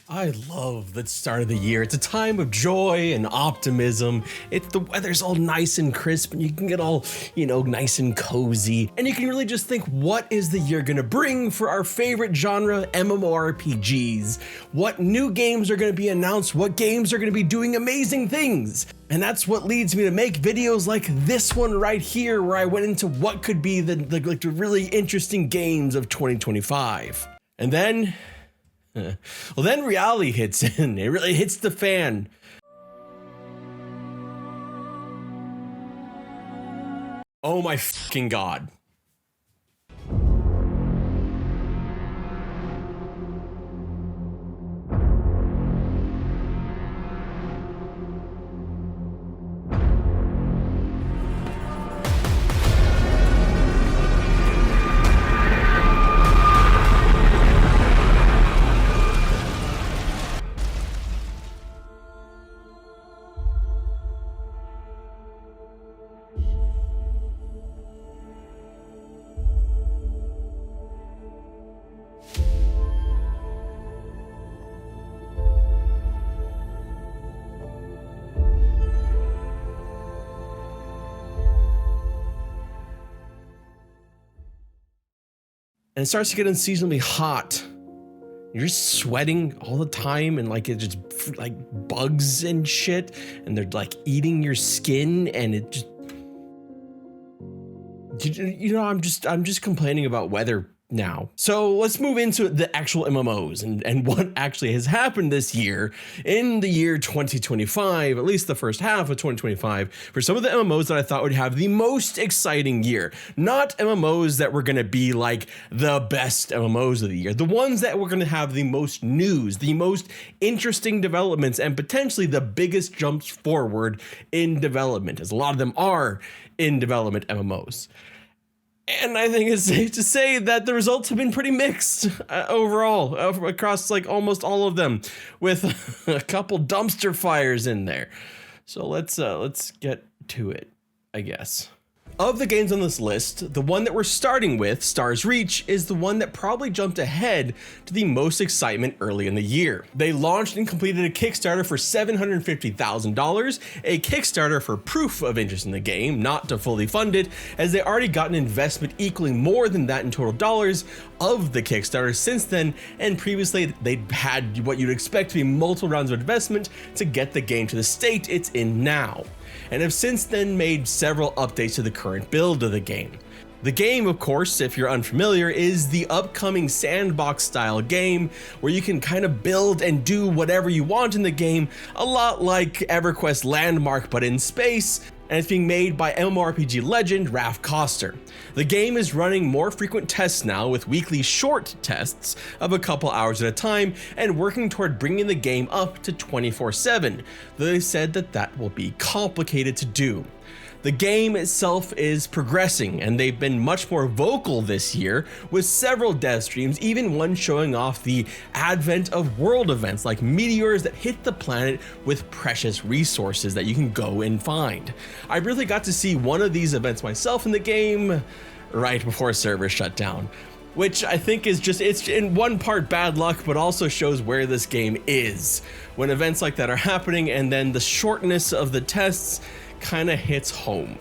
I love the start of the year. It's a time of joy and optimism. The weather's all nice and crisp and you can get all, nice and cozy. And you can really just think, what is the year gonna bring for our favorite genre, MMORPGs? What new games are gonna be announced? What games are gonna be doing amazing things? And that's what leads me to make videos like this one right here, where I went into what could be the really interesting games of 2025. And then, then reality hits in. It really hits the fan. Oh my fucking God. And it starts to get unseasonably hot. You're just sweating all the time, and it just bugs and shit, and they're eating your skin, and it just, I'm just complaining about weather now. So let's move into the actual MMOs and what actually has happened this year in the year 2025, at least the first half of 2025, for some of the MMOs that I thought would have the most exciting year. Not MMOs that were going to be the best MMOs of the year, the ones that were going to have the most news, the most interesting developments, and potentially the biggest jumps forward in development, as a lot of them are in development MMOs. And I think it's safe to say that the results have been pretty mixed overall, across almost all of them, with a couple dumpster fires in there. So let's get to it, I guess. Of the games on this list, the one that we're starting with, Stars Reach, is the one that probably jumped ahead to the most excitement early in the year. They launched and completed a Kickstarter for $750,000, a Kickstarter for proof of interest in the game, not to fully fund it, as they already got an investment equaling more than that in total dollars of the Kickstarter since then, and previously they'd had what you'd expect to be multiple rounds of investment to get the game to the state it's in now, and have since then made several updates to the current build of the game. The game, of course, if you're unfamiliar, is the upcoming sandbox style game where you can kind of build and do whatever you want in the game, a lot like EverQuest Landmark but in space, and it's being made by MMORPG legend Raf Koster. The game is running more frequent tests now, with weekly short tests of a couple hours at a time, and working toward bringing the game up to 24/7, though they said that will be complicated to do. The game itself is progressing, and they've been much more vocal this year, with several dev streams, even one showing off the advent of world events like meteors that hit the planet with precious resources that you can go and find. I really got to see one of these events myself in the game right before servers shut down, which I think is it's in one part bad luck, but also shows where this game is when events like that are happening, and then the shortness of the tests kind of hits home.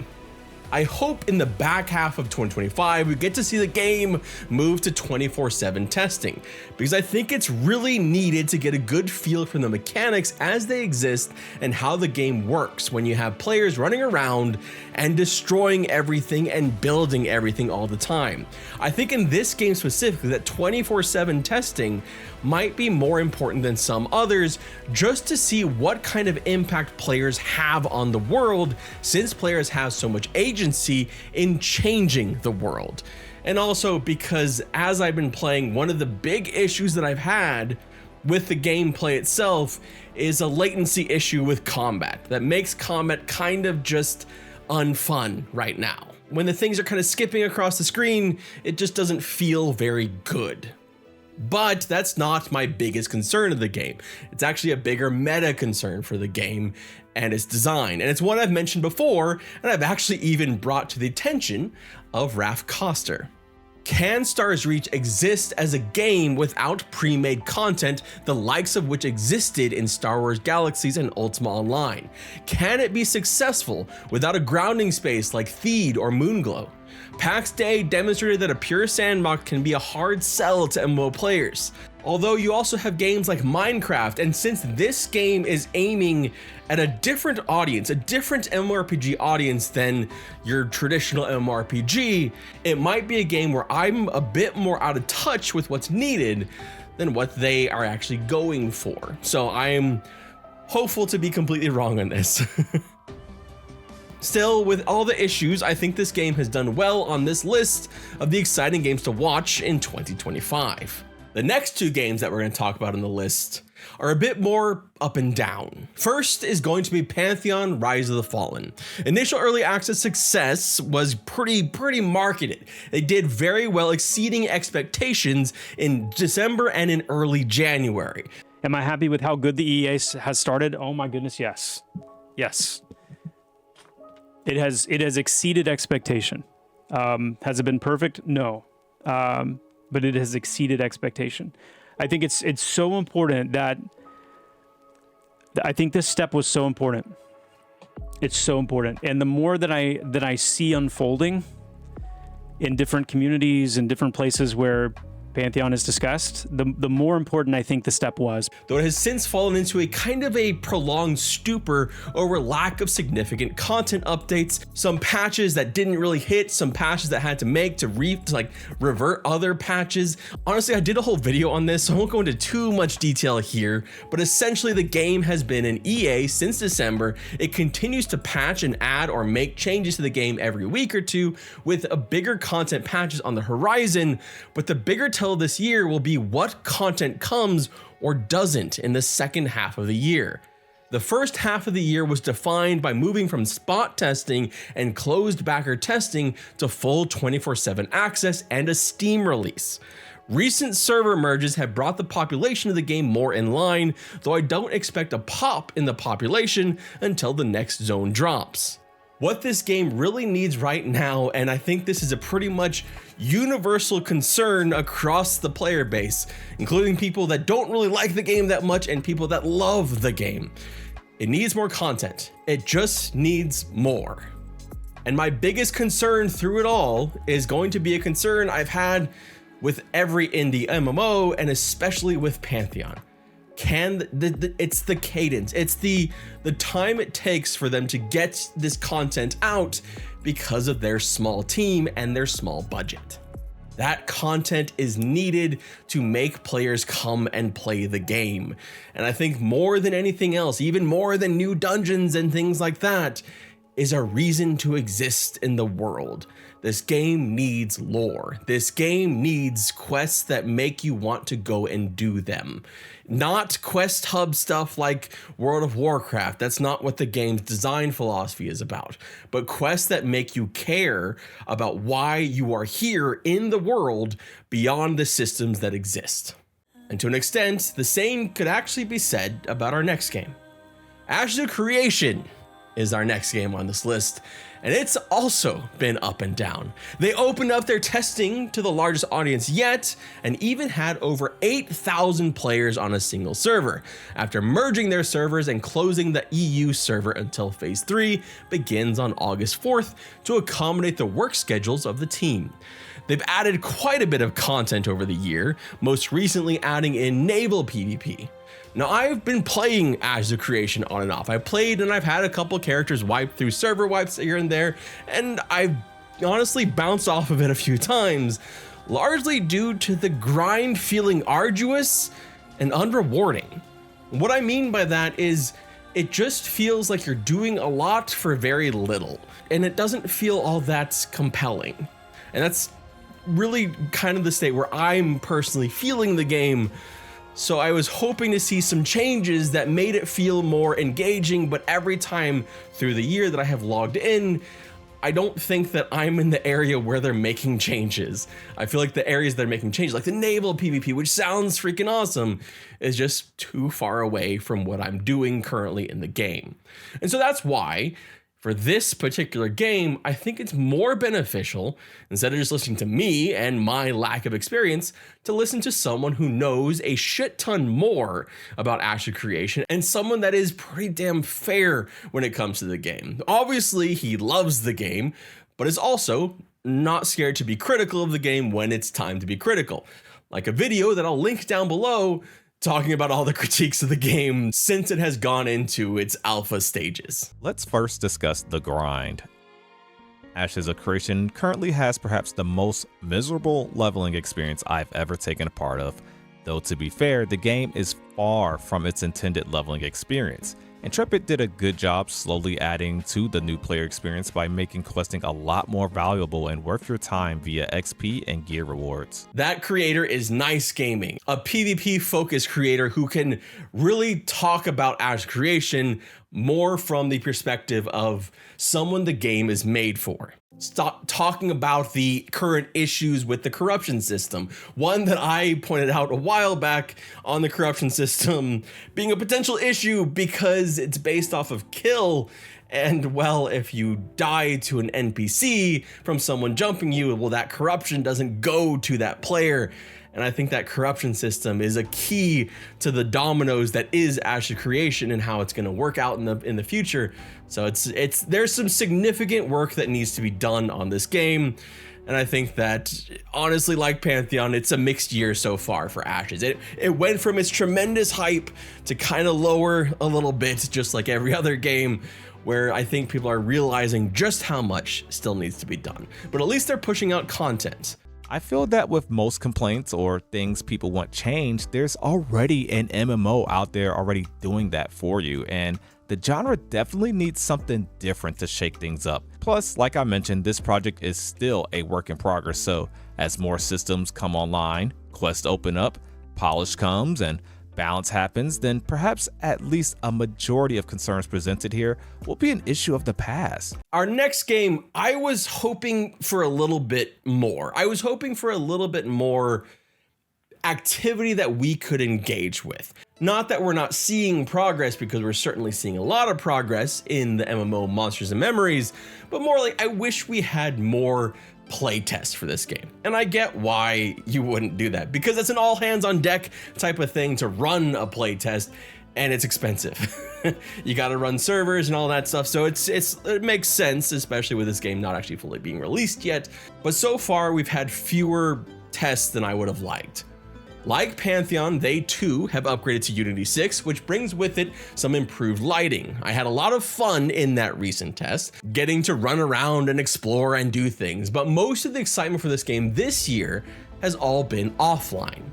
I hope in the back half of 2025 we get to see the game move to 24/7 testing, because I think it's really needed to get a good feel for the mechanics as they exist and how the game works when you have players running around and destroying everything and building everything all the time. I think in this game specifically that 24/7 testing might be more important than some others, just to see what kind of impact players have on the world, since players have so much agency in changing the world. And also because as I've been playing, one of the big issues that I've had with the gameplay itself is a latency issue with combat that makes combat kind of just unfun right now. When the things are kind of skipping across the screen, it just doesn't feel very good. But that's not my biggest concern of the game. It's actually a bigger meta concern for the game and its design. And it's one I've mentioned before, and I've actually even brought to the attention of Raf Koster. Can Stars Reach exist as a game without pre-made content, the likes of which existed in Star Wars Galaxies and Ultima Online? Can it be successful without a grounding space like Theed or Moonglow? PAX Day demonstrated that a pure sandbox can be a hard sell to MMO players. Although you also have games like Minecraft, and since this game is aiming at a different audience, a different MMORPG audience than your traditional MMORPG, it might be a game where I'm a bit more out of touch with what's needed than what they are actually going for. So I'm hopeful to be completely wrong on this. Still, with all the issues, I think this game has done well on this list of the exciting games to watch in 2025. The next two games that we're going to talk about on the list are a bit more up and down. First is going to be Pantheon: Rise of the Fallen. Initial early access success was pretty marketed. They did very well, exceeding expectations in December and in early January. Am I happy with how good the EA has started? Oh my goodness, yes. Yes. It has exceeded expectation. Has it been perfect? No. But it has exceeded expectation. I think it's so important that I think this step was so important. It's so important. And the more that I see unfolding in different communities and different places where Pantheon is discussed, the more important I think the step was. Though it has since fallen into a kind of a prolonged stupor over lack of significant content updates, some patches that didn't really hit, some patches that had to make to revert other patches. Honestly, I did a whole video on this, so I won't go into too much detail here, but essentially the game has been in EA since December. It continues to patch and add or make changes to the game every week or two, with a bigger content patches on the horizon, but the bigger tell this year will be what content comes or doesn't in the second half of the year. The first half of the year was defined by moving from spot testing and closed backer testing to full 24/7 access and a Steam release. Recent server merges have brought the population of the game more in line, though I don't expect a pop in the population until the next zone drops. What this game really needs right now, and I think this is a pretty much universal concern across the player base, including people that don't really like the game that much and people that love the game. It needs more content. It just needs more. And my biggest concern through it all is going to be a concern I've had with every indie MMO, and especially with Pantheon. It's the cadence, it's the time it takes for them to get this content out because of their small team and their small budget. That content is needed to make players come and play the game. And I think more than anything else, even more than new dungeons and things like that, is a reason to exist in the world. This game needs lore. This game needs quests that make you want to go and do them. Not quest hub stuff like World of Warcraft. That's not what the game's design philosophy is about. But quests that make you care about why you are here in the world beyond the systems that exist. And to an extent, the same could actually be said about our next game. Ashes of Creation is our next game on this list, and it's also been up and down. They opened up their testing to the largest audience yet, and even had over 8,000 players on a single server, after merging their servers and closing the EU server until Phase 3 begins on August 4th to accommodate the work schedules of the team. They've added quite a bit of content over the year, most recently adding in naval PvP. Now, I've been playing Ashes of Creation on and off. I've played and I've had a couple characters wiped through server wipes here and there, and I've honestly bounced off of it a few times, largely due to the grind feeling arduous and unrewarding. What I mean by that is it just feels like you're doing a lot for very little, and it doesn't feel all that compelling. And that's really kind of the state where I'm personally feeling the game. So I was hoping to see some changes that made it feel more engaging, but every time through the year that I have logged in, I don't think that I'm in the area where they're making changes. I feel like the areas they're making changes, like the naval PvP, which sounds freaking awesome, is just too far away from what I'm doing currently in the game. And so that's why, For this particular game, I think it's more beneficial, instead of just listening to me and my lack of experience, to listen to someone who knows a shit ton more about Ashe's creation and someone that is pretty damn fair when it comes to the game. Obviously, he loves the game, but is also not scared to be critical of the game when it's time to be critical. Like a video that I'll link down below talking about all the critiques of the game since it has gone into its alpha stages. Let's first discuss the grind. Ashe's creation currently has perhaps the most miserable leveling experience I've ever taken a part of, though to be fair, the game is far from its intended leveling experience. Intrepid did a good job slowly adding to the new player experience by making questing a lot more valuable and worth your time via XP and gear rewards. That creator is Nice Gaming, a PvP focused creator who can really talk about Ashe's creation more from the perspective of someone the game is made for. Stop talking about the current issues with the corruption system. One that I pointed out a while back on the corruption system being a potential issue because it's based off of kill. And well, if you die to an NPC from someone jumping you, well, that corruption doesn't go to that player. And I think that corruption system is a key to the dominoes that is Ashe's creation and how it's going to work out in the future. So there's some significant work that needs to be done on this game. And I think that honestly, like Pantheon, it's a mixed year so far for Ashe's. It went from its tremendous hype to kind of lower a little bit, just like every other game, where I think people are realizing just how much still needs to be done. But at least they're pushing out content. I feel that with most complaints or things people want changed, there's already an MMO out there already doing that for you, and the genre definitely needs something different to shake things up. Plus, like I mentioned, this project is still a work in progress, so as more systems come online, quests open up, polish comes, and balance happens, then perhaps at least a majority of concerns presented here will be an issue of the past. Our next game, I was hoping for a little bit more. I was hoping for a little bit more activity that we could engage with. Not that we're not seeing progress, because we're certainly seeing a lot of progress in the MMO Monsters and Memories, but more like I wish we had more playtest for this game. And I get why you wouldn't do that, because it's an all hands on deck type of thing to run a playtest, and it's expensive. You got to run servers and all that stuff, so it makes sense, especially with this game not actually fully being released yet. But so far we've had fewer tests than I would have liked. Like Pantheon, they too have upgraded to Unity 6, which brings with it some improved lighting. I had a lot of fun in that recent test, getting to run around and explore and do things, but most of the excitement for this game this year has all been offline,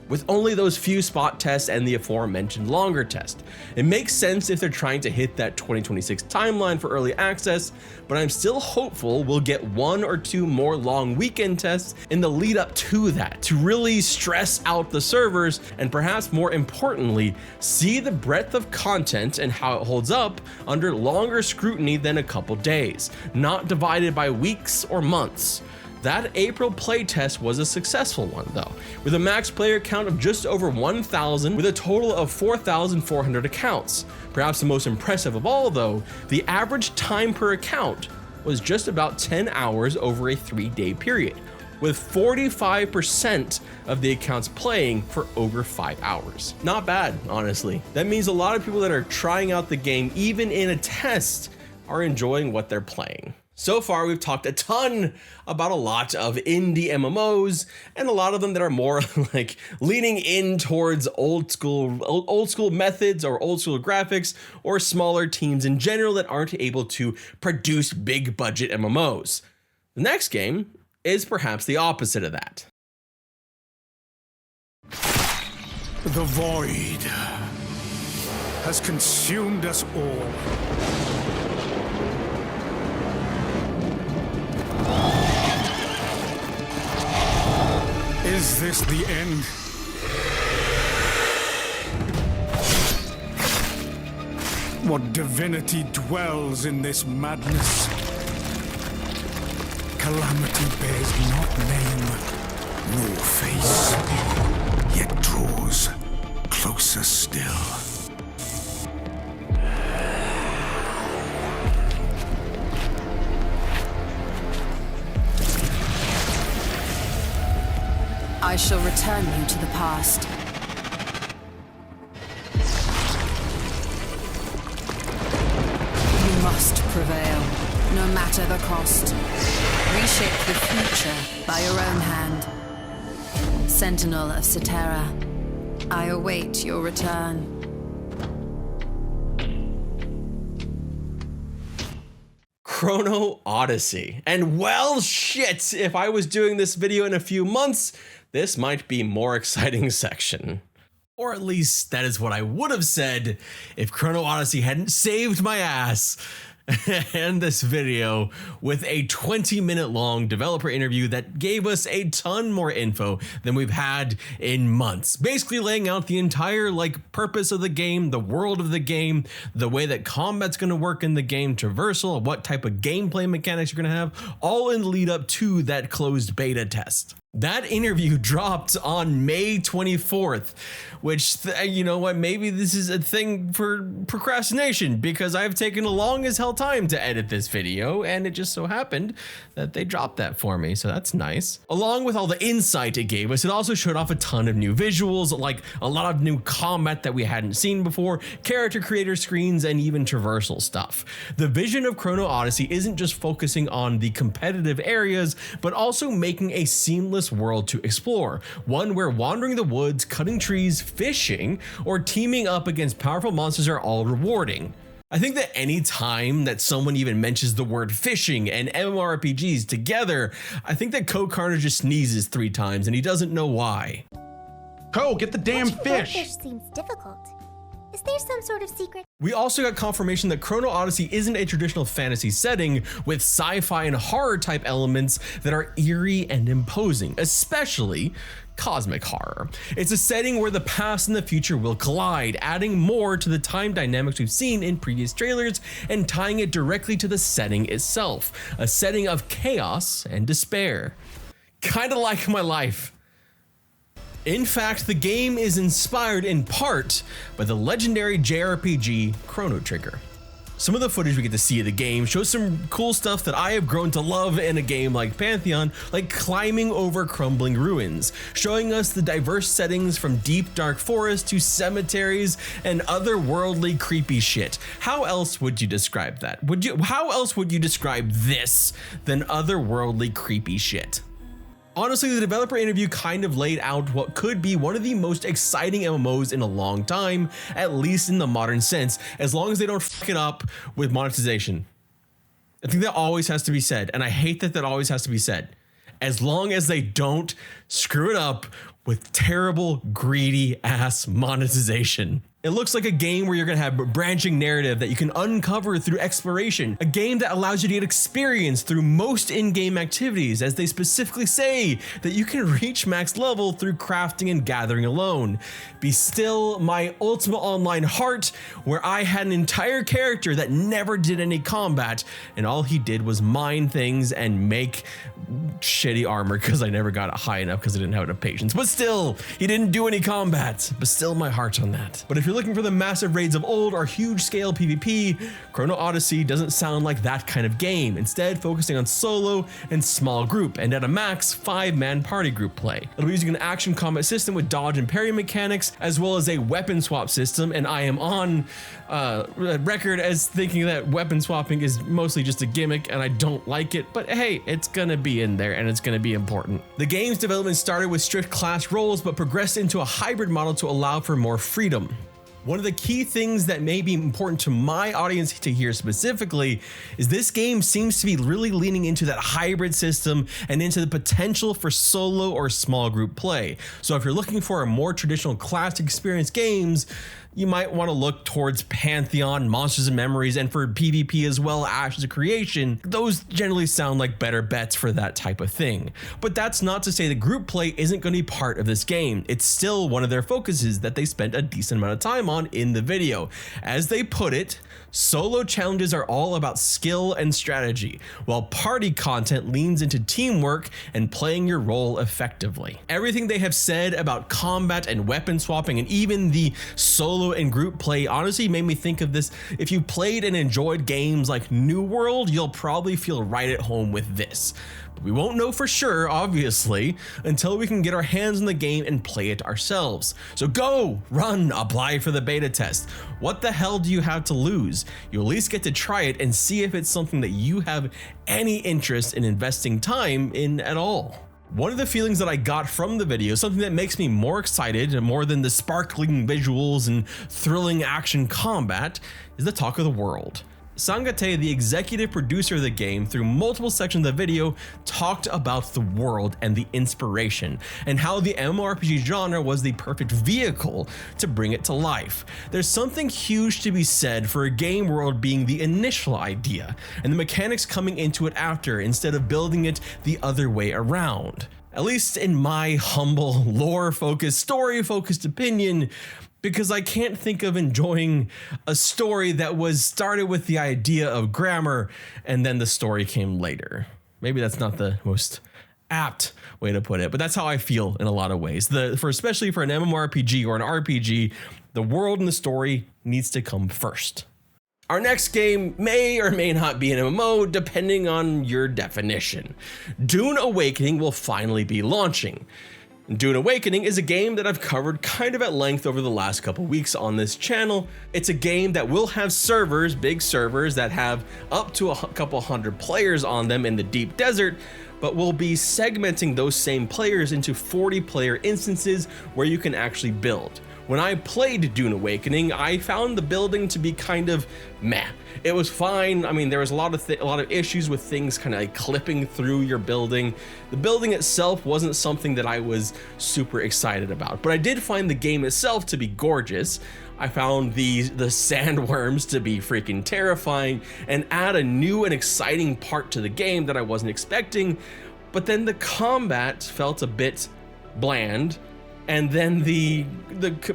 with only those few spot tests and the aforementioned longer test. It makes sense if they're trying to hit that 2026 timeline for early access, but I'm still hopeful we'll get 1 or 2 more long weekend tests in the lead up to that to really stress out the servers, and perhaps more importantly, see the breadth of content and how it holds up under longer scrutiny than a couple days, not divided by weeks or months. That April playtest was a successful one though, with a max player count of just over 1,000 with a total of 4,400 accounts. Perhaps the most impressive of all though, the average time per account was just about 10 hours over a 3-day period, with 45% of the accounts playing for over 5 hours. Not bad, honestly. That means a lot of people that are trying out the game, even in a test, are enjoying what they're playing. So far, we've talked a ton about a lot of indie MMOs, and a lot of them that are more like leaning in towards old school methods or old school graphics, or smaller teams in general that aren't able to produce big budget MMOs. The next game is perhaps the opposite of that. The void has consumed us all. Is this the end? What divinity dwells in this madness? Calamity bears not name nor face, yet draws closer still. shall return you to the past. You must prevail, no matter the cost. Reshape the future by your own hand. Sentinel of Cetera, I await your return. Chrono Odyssey. And well, shit, if I was doing this video in a few months, this might be more exciting section. Or at least that is what I would have said if Chrono Odyssey hadn't saved my ass and this video with a 20-minute long developer interview that gave us a ton more info than we've had in months. Basically laying out the entire purpose of the game, the world of the game, the way that combat's going to work in the game, traversal, what type of gameplay mechanics you're going to have, all in the lead up to that closed beta test. That interview dropped on May 24th, which, you know what, maybe this is a thing for procrastination because I've taken a long as hell time to edit this video, and it just so happened that they dropped that for me, so that's nice. Along with all the insight it gave us, it also showed off a ton of new visuals, like a lot of new combat that we hadn't seen before, character creator screens, and even traversal stuff. The vision of Chrono Odyssey isn't just focusing on the competitive areas, but also making a seamless world to explore, one where wandering the woods, cutting trees, fishing, or teaming up against powerful monsters are all rewarding. I think that any time that someone even mentions the word fishing and MMORPGs together, I think that Carter just sneezes 3 times and he doesn't know why. Get the damn fish! Fish seems difficult. Is there some sort of secret? We also got confirmation that Chrono Odyssey isn't a traditional fantasy setting with sci-fi and horror type elements that are eerie and imposing, especially cosmic horror. It's a setting where the past and the future will collide, adding more to the time dynamics we've seen in previous trailers and tying it directly to the setting itself, a setting of chaos and despair. Kinda like my life. In fact, the game is inspired in part by the legendary JRPG Chrono Trigger. Some of the footage we get to see of the game shows some cool stuff that I have grown to love in a game like Pantheon, like climbing over crumbling ruins, showing us the diverse settings from deep dark forests to cemeteries and otherworldly creepy shit. How else would you describe that? How else would you describe this than otherworldly creepy shit? Honestly, the developer interview kind of laid out what could be one of the most exciting MMOs in a long time, at least in the modern sense, as long as they don't fuck it up with monetization. I think that always has to be said, and I hate that that always has to be said. As long as they don't screw it up with terrible, greedy ass monetization. It looks like a game where you're gonna have a branching narrative that you can uncover through exploration, a game that allows you to get experience through most in-game activities, as they specifically say that you can reach max level through crafting and gathering alone. Be still my Ultima Online heart, where I had an entire character that never did any combat, and all he did was mine things and make shitty armor because I never got it high enough because I didn't have enough patience. But still, he didn't do any combat, but still my heart on that. But if you're looking for the massive raids of old or huge scale PvP, Chrono Odyssey doesn't sound like that kind of game, instead focusing on solo and small group, and at a max 5-man party group play. It'll be using an action combat system with dodge and parry mechanics, as well as a weapon swap system, and I am on record as thinking that weapon swapping is mostly just a gimmick and I don't like it, but hey, it's gonna be in there and it's gonna be important. The game's development started with strict class roles, but progressed into a hybrid model to allow for more freedom. One of the key things that may be important to my audience to hear specifically is this game seems to be really leaning into that hybrid system and into the potential for solo or small group play. So if you're looking for a more traditional class experience games, you might want to look towards Pantheon, Monsters and Memories, and for PvP as well, Ashes of Creation. Those generally sound like better bets for that type of thing. But that's not to say that group play isn't going to be part of this game. It's still one of their focuses that they spent a decent amount of time on in the video. As they put it, solo challenges are all about skill and strategy, while party content leans into teamwork and playing your role effectively. Everything they have said about combat and weapon swapping and even the solo solo and group play honestly made me think of this. If you played and enjoyed games like New World, you'll probably feel right at home with this. But we won't know for sure, obviously, until we can get our hands on the game and play it ourselves. So go, run, apply for the beta test. What the hell do you have to lose? You'll at least get to try it and see if it's something that you have any interest in investing time in at all. One of the feelings that I got from the video, something that makes me more excited more than the sparkling visuals and thrilling action combat, is the talk of the world. Sangate, the executive producer of the game, through multiple sections of the video, talked about the world and the inspiration, and how the MMORPG genre was the perfect vehicle to bring it to life. There's something huge to be said for a game world being the initial idea, and the mechanics coming into it after, instead of building it the other way around. At least in my humble, lore-focused, story-focused opinion, because I can't think of enjoying a story that was started with the idea of grammar and then the story came later. Maybe that's not the most apt way to put it, but that's how I feel in a lot of ways. Especially for an MMORPG or an RPG, the world and the story needs to come first. Our next game may or may not be an MMO, depending on your definition. Dune Awakening will finally be launching. Dune Awakening is a game that I've covered kind of at length over the last couple weeks on this channel. It's a game that will have servers, big servers that have up to a couple hundred players on them in the deep desert, but we'll be segmenting those same players into 40-player instances where you can actually build. When I played Dune Awakening, I found the building to be kind of meh. It was fine. I mean, there was a lot of issues with things kind of like clipping through your building. The building itself wasn't something that I was super excited about, but I did find the game itself to be gorgeous. I found the sandworms to be freaking terrifying and add a new and exciting part to the game that I wasn't expecting. But then the combat felt a bit bland. And then the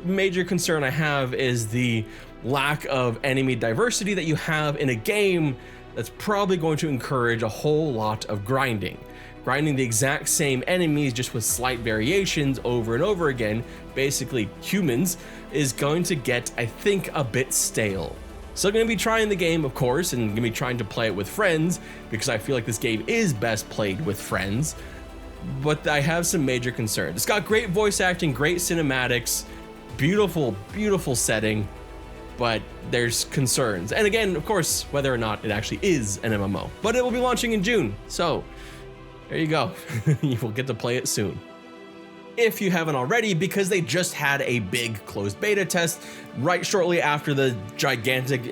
major concern I have is the lack of enemy diversity that you have in a game that's probably going to encourage a whole lot of grinding. Grinding the exact same enemies just with slight variations over and over again, basically humans, is going to get, I think, a bit stale. Still gonna be trying the game, of course, and gonna be trying to play it with friends, because I feel like this game is best played with friends. But I have some major concerns. It's got great voice acting, great cinematics, beautiful, beautiful setting, but there's concerns. And again, of course, whether or not it actually is an MMO. But it will be launching in June, so there you go. You will get to play it soon. If you haven't already, because they just had a big closed beta test right shortly after the gigantic,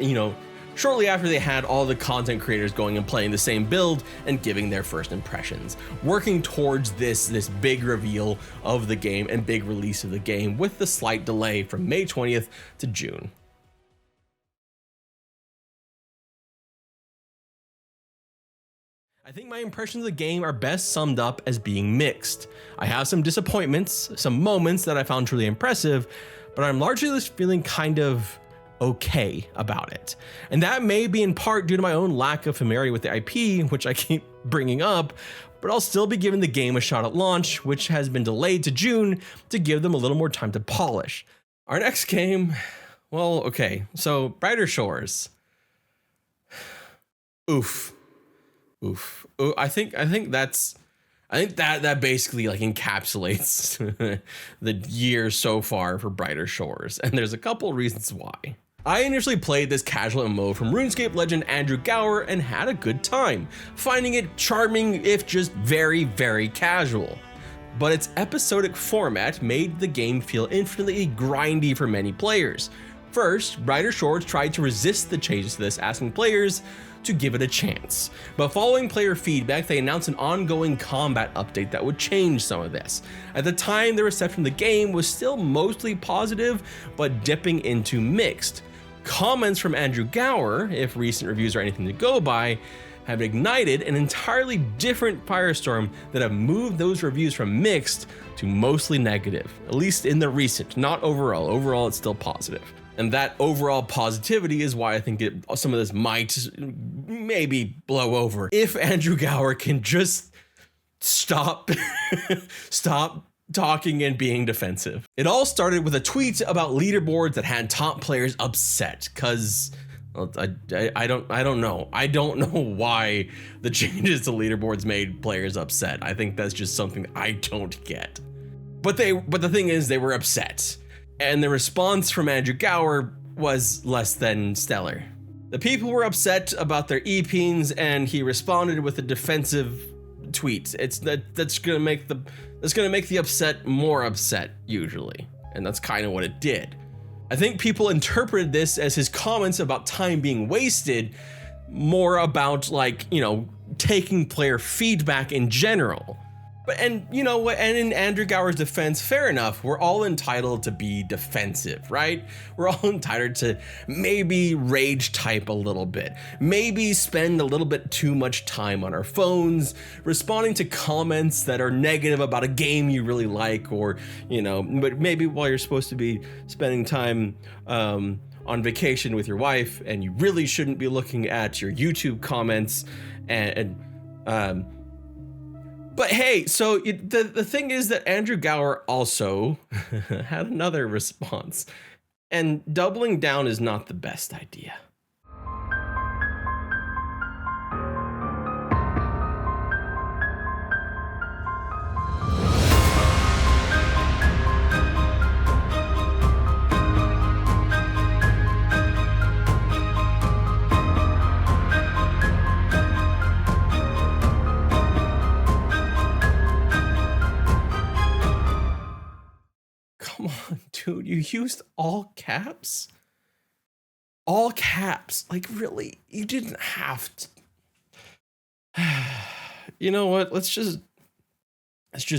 shortly after they had all the content creators going and playing the same build and giving their first impressions, working towards this big reveal of the game and big release of the game with the slight delay from May 20th to June. I think my impressions of the game are best summed up as being mixed. I have some disappointments, some moments that I found truly impressive, but I'm largely just feeling kind of okay about it. And that may be in part due to my own lack of familiarity with the IP, which I keep bringing up, but I'll still be giving the game a shot at launch, which has been delayed to June to give them a little more time to polish. Our next game, well, okay, so Brighter Shores. Oof. I think that basically like encapsulates the year so far for Brighter Shores, and there's a couple reasons why. I initially played this casual MMO from RuneScape legend Andrew Gower and had a good time, finding it charming if just very, very casual. But its episodic format made the game feel infinitely grindy for many players. First, Brighter Shores tried to resist the changes to this, asking players to give it a chance. But following player feedback, they announced an ongoing combat update that would change some of this. At the time, the reception of the game was still mostly positive, but dipping into mixed. Comments from Andrew Gower, if recent reviews are anything to go by, have ignited an entirely different firestorm that have moved those reviews from mixed to mostly negative, at least in the recent, not overall. Overall, it's still positive. And that overall positivity is why I think some of this might maybe blow over. If Andrew Gower can just stop talking and being defensive. It all started with a tweet about leaderboards that had top players upset because I don't know. I don't know why the changes to leaderboards made players upset. I think that's just something I don't get. But the thing is, they were upset. And the response from Andrew Gower was less than stellar. The people were upset about their EPs, and he responded with a defensive tweet. That's gonna make the upset more upset usually, and that's kind of what it did. I think people interpreted this as his comments about time being wasted, more about like, you know, taking player feedback in general. And you know what, and in Andrew Gower's defense, fair enough, we're all entitled to be defensive, right? We're all entitled to maybe rage type a little bit, maybe spend a little bit too much time on our phones, responding to comments that are negative about a game you really like, or, you know, but maybe while you're supposed to be spending time on vacation with your wife, and you really shouldn't be looking at your YouTube comments but hey, so the thing is that Andrew Gower also had another response, and doubling down is not the best idea. Come on, dude, you used all caps? All caps, like really? You didn't have to. You know what? Let's just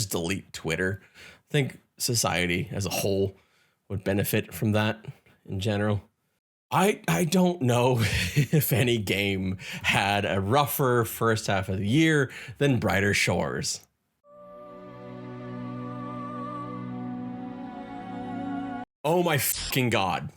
delete Twitter. I think society as a whole would benefit from that in general. I don't know if any game had a rougher first half of the year than Brighter Shores. Oh my fucking God.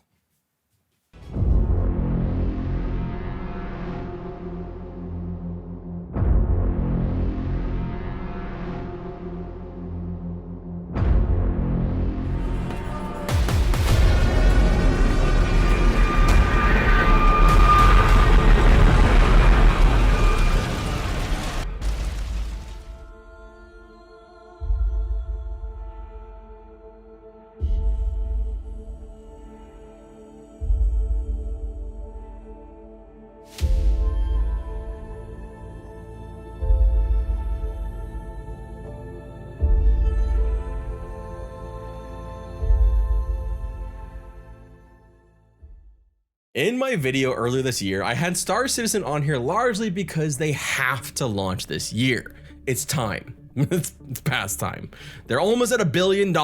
In my video earlier this year, I had Star Citizen on here largely because they have to launch this year. It's time. It's past time. They're almost at $1 billion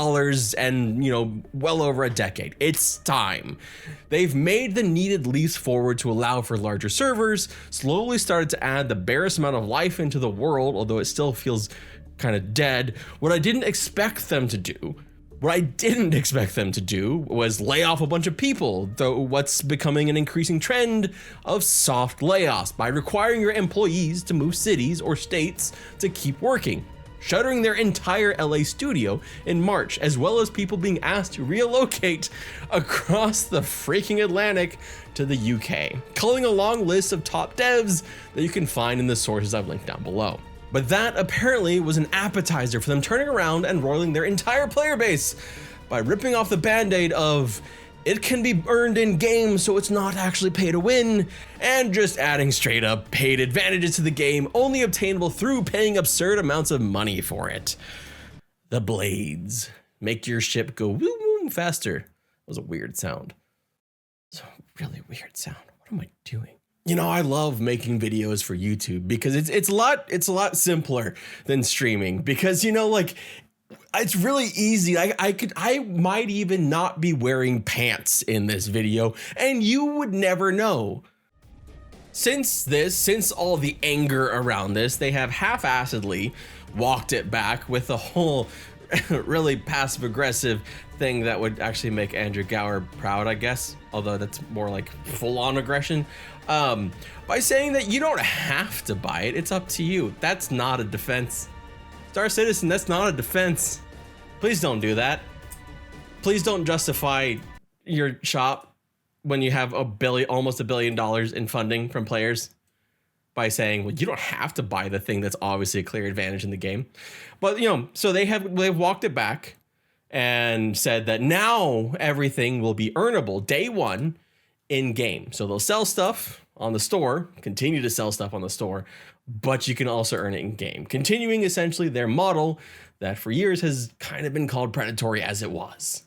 and, you know, well over a decade. It's time. They've made the needed leaps forward to allow for larger servers, slowly started to add the barest amount of life into the world, although it still feels kind of dead. What I didn't expect them to do was lay off a bunch of people, though what's becoming an increasing trend of soft layoffs by requiring your employees to move cities or states to keep working, shuttering their entire LA studio in March, as well as people being asked to relocate across the freaking Atlantic to the UK, culling a long list of top devs that you can find in the sources I've linked down below. But that apparently was an appetizer for them turning around and roiling their entire player base by ripping off the band-aid of it can be earned in game so it's not actually pay to win, and just adding straight up paid advantages to the game only obtainable through paying absurd amounts of money for it. The blades make your ship go woo woo faster. That was a weird sound. It's a really weird sound. What am I doing? You know, I love making videos for YouTube because it's a lot simpler than streaming, because, you know, like, it's really easy. I might even not be wearing pants in this video and you would never know. Since all the anger around this, they have half-assedly walked it back with a whole really passive aggressive thing that would actually make Andrew Gower proud, I guess, although that's more like full-on aggression, by saying that you don't have to buy it, it's up to you. That's not a defense. Star Citizen, that's not a defense. Please don't do that. Please don't justify your shop when you have almost $1 billion in funding from players by saying, well, you don't have to buy the thing that's obviously a clear advantage in the game. But, you know, so they've walked it back and said that now everything will be earnable day one in game. So they'll sell stuff on the store, continue to sell stuff on the store, but you can also earn it in game, continuing essentially their model that for years has kind of been called predatory as it was.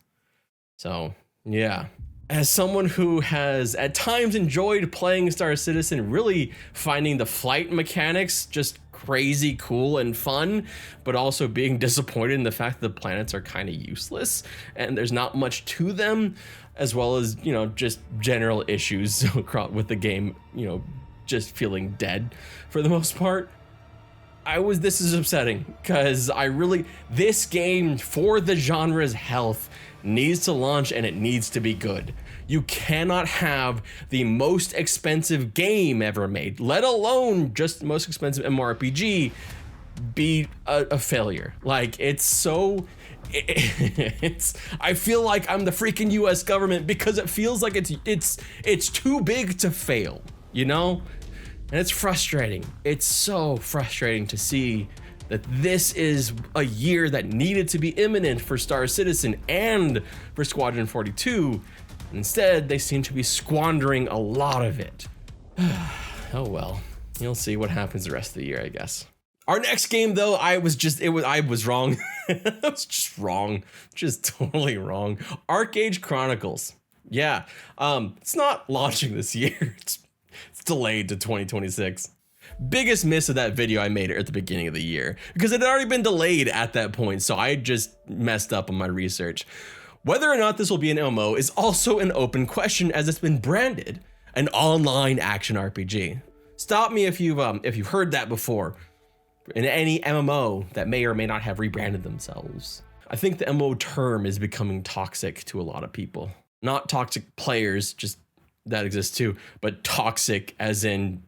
So, yeah. As someone who has at times enjoyed playing Star Citizen, really finding the flight mechanics just crazy cool and fun, but also being disappointed in the fact that the planets are kind of useless and there's not much to them, as well as, you know, just general issues with the game, you know, just feeling dead for the most part. This is upsetting because this game, for the genre's health, needs to launch and it needs to be good. You cannot have the most expensive game ever made, let alone just the most expensive MMORPG, be a failure. Like, I feel like I'm the freaking US government because it feels like it's too big to fail, you know? And it's frustrating. It's so frustrating to see that this is a year that needed to be imminent for Star Citizen and for Squadron 42. Instead, they seem to be squandering a lot of it. Oh well, you'll see what happens the rest of the year, I guess. Our next game, though, I was wrong. I was just wrong, just totally wrong. Archeage Chronicles. Yeah, it's not launching this year. It's delayed to 2026. Biggest miss of that video I made at the beginning of the year because it had already been delayed at that point, so I just messed up on my research. Whether or not this will be an MMO is also an open question, as it's been branded an online action RPG. Stop me if you've heard that before in any MMO that may or may not have rebranded themselves. I think the MMO term is becoming toxic to a lot of people. Not toxic players, just that exists too, but toxic as in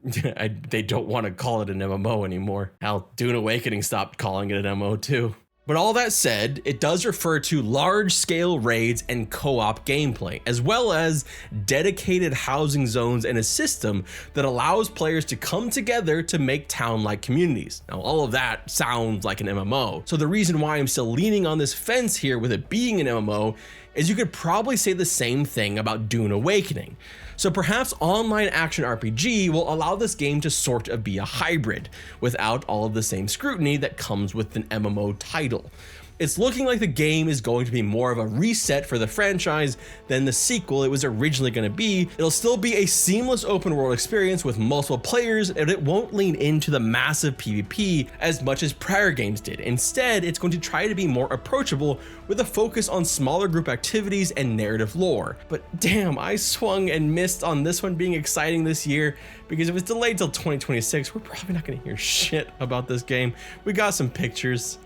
they don't want to call it an MMO anymore. Hell, Dune Awakening stopped calling it an MMO too. But all that said, it does refer to large-scale raids and co-op gameplay, as well as dedicated housing zones and a system that allows players to come together to make town-like communities. Now, all of that sounds like an MMO, so the reason why I'm still leaning on this fence here with it being an MMO is you could probably say the same thing about Dune Awakening. So perhaps online action RPG will allow this game to sort of be a hybrid without all of the same scrutiny that comes with an MMO title. It's looking like the game is going to be more of a reset for the franchise than the sequel it was originally going to be. It'll still be a seamless open world experience with multiple players, and it won't lean into the massive PvP as much as prior games did. Instead, it's going to try to be more approachable with a focus on smaller group activities and narrative lore. But damn, I swung and missed on this one being exciting this year because if it's delayed till 2026, we're probably not going to hear shit about this game. We got some pictures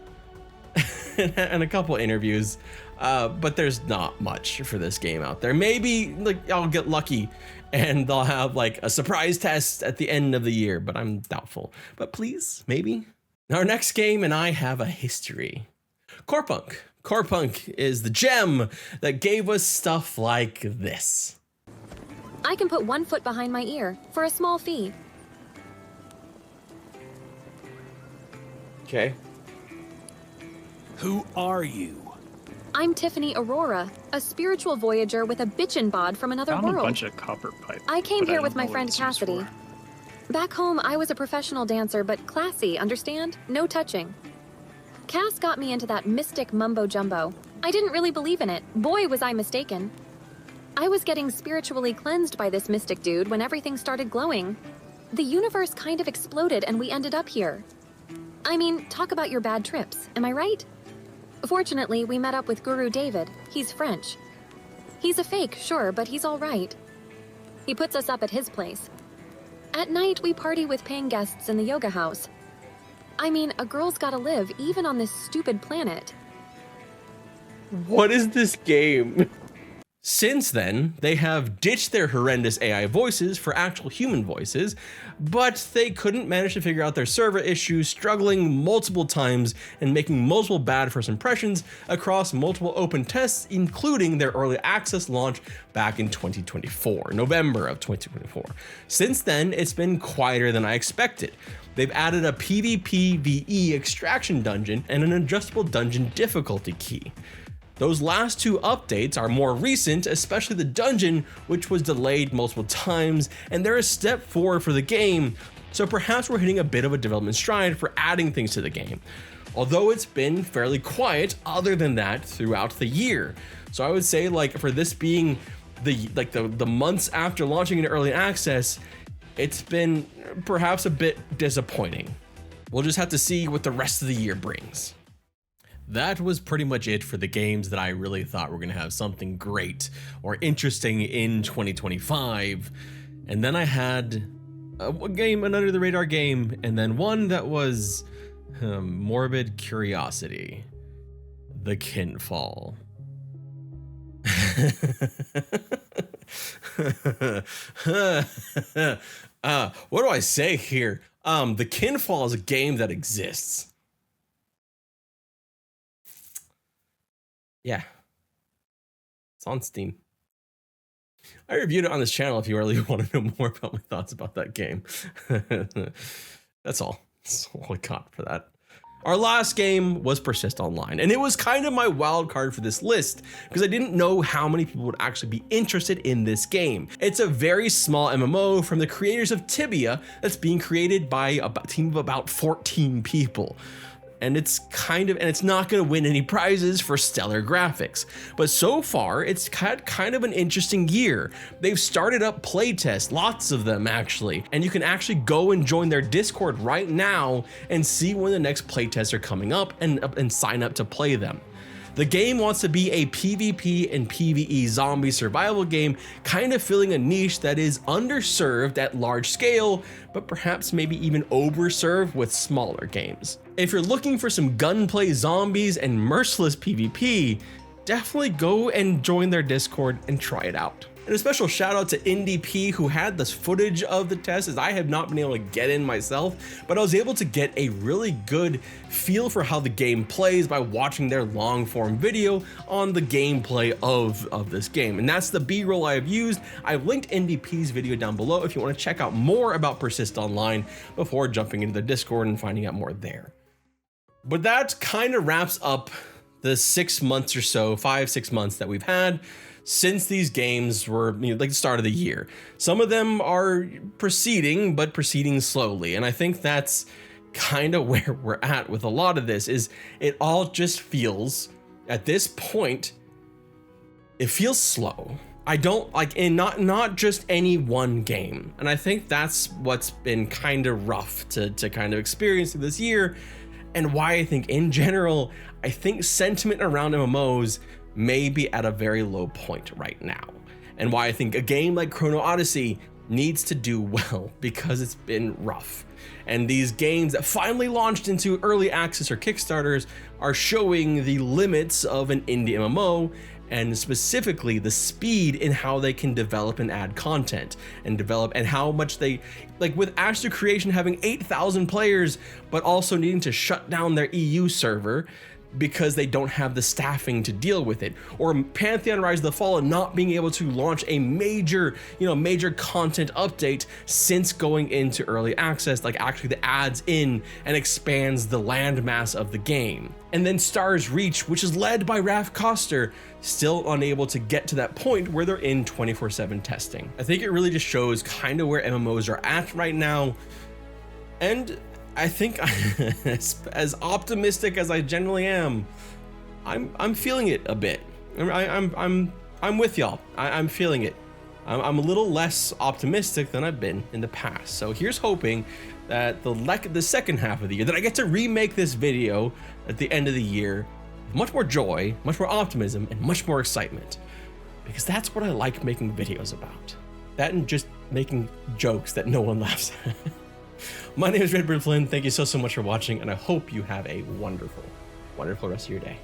and a couple interviews, but there's not much for this game out there. Maybe like I'll get lucky and they'll have like a surprise test at the end of the year, but I'm doubtful. But please, maybe. Our next game and I have a history. Corepunk. Corepunk is the gem that gave us stuff like this. I can put 1 foot behind my ear for a small fee. Okay. Who are you? I'm Tiffany Aurora, a spiritual voyager with a bitchin' bod from another Found a world. bunch of copper pipe. I came but here I with don't my know what friend it's used Cassidy. for. Back home, I was a professional dancer, but classy, understand? No touching. Cass got me into that mystic mumbo-jumbo. I didn't really believe in it. Boy, was I mistaken. I was getting spiritually cleansed by this mystic dude when everything started glowing. The universe kind of exploded and we ended up here. I mean, talk about your bad trips, am I right? Fortunately, we met up with Guru David. He's French. He's a fake, sure, but he's all right. He puts us up at his place. At night, we party with paying guests in the yoga house. I mean, a girl's gotta live, even on this stupid planet. What is this game? Since then, they have ditched their horrendous AI voices for actual human voices, but they couldn't manage to figure out their server issues, struggling multiple times and making multiple bad first impressions across multiple open tests, including their early access launch back in 2024, November of 2024. Since then, it's been quieter than I expected. They've added a PvPvE extraction dungeon and an adjustable dungeon difficulty key. Those last two updates are more recent, especially the dungeon, which was delayed multiple times, and they're a step forward for the game, so perhaps we're hitting a bit of a development stride for adding things to the game. Although it's been fairly quiet other than that throughout the year. So I would say, like, for this being the months after launching in early access, it's been perhaps a bit disappointing. We'll just have to see what the rest of the year brings. That was pretty much it for the games that I really thought were going to have something great or interesting in 2025. And then I had a game, an under the radar game, and then one that was morbid curiosity, the Quinfall. What do I say here? The Quinfall is a game that exists. Yeah, it's on Steam. I reviewed it on this channel if you really want to know more about my thoughts about that game. That's all. That's all I got for that. Our last game was Persist Online, and it was kind of my wild card for this list because I didn't know how many people would actually be interested in this game. It's a very small MMO from the creators of Tibia that's being created by a team of about 14 people. And it's not going to win any prizes for stellar graphics. But so far, it's had kind of an interesting year. They've started up playtests, lots of them actually, and you can actually go and join their Discord right now and see when the next playtests are coming up and sign up to play them. The game wants to be a PvP and PvE zombie survival game, kind of filling a niche that is underserved at large scale, but perhaps maybe even overserved with smaller games. If you're looking for some gunplay zombies and merciless PvP, definitely go and join their Discord and try it out. And a special shout out to IndieP who had this footage of the test, as I have not been able to get in myself, but I was able to get a really good feel for how the game plays by watching their long form video on the gameplay of this game. And that's the B-roll I've used. I've linked IndieP's video down below if you want to check out more about Persist Online before jumping into the Discord and finding out more there. But that kind of wraps up the 6 months or so, 5-6 months that we've had since these games were, like the start of the year. Some of them are proceeding, but proceeding slowly. And I think that's kind of where we're at with a lot of this, is it all just feels, at this point, it feels slow. I don't like, in not just any one game. And I think that's what's been kind of rough to kind of experience this year, and why I think in general, I think sentiment around MMOs may be at a very low point right now, and why I think a game like Chrono Odyssey needs to do well, because it's been rough. And these games that finally launched into early access or Kickstarters are showing the limits of an indie MMO, and specifically the speed in how they can develop and add content and develop, and how much they, like with Astro Creation having 8,000 players, but also needing to shut down their EU server because they don't have the staffing to deal with it, or Pantheon Rise of the Fallen not being able to launch a major content update since going into early access, like actually that adds in and expands the landmass of the game. And then Stars Reach, which is led by Raph Koster, still unable to get to that point where they're in 24/7 testing. I think it really just shows kind of where MMOs are at right now. And I think as optimistic as I generally am, I'm feeling it a bit. I'm with y'all. I'm feeling it. I'm a little less optimistic than I've been in the past. So here's hoping that the second half of the year, that I get to remake this video at the end of the year with much more joy, much more optimism, and much more excitement, because that's what I like making videos about. That and just making jokes that no one laughs at. My name is Redbird Flynn. Thank you so much for watching, and I hope you have a wonderful, wonderful rest of your day.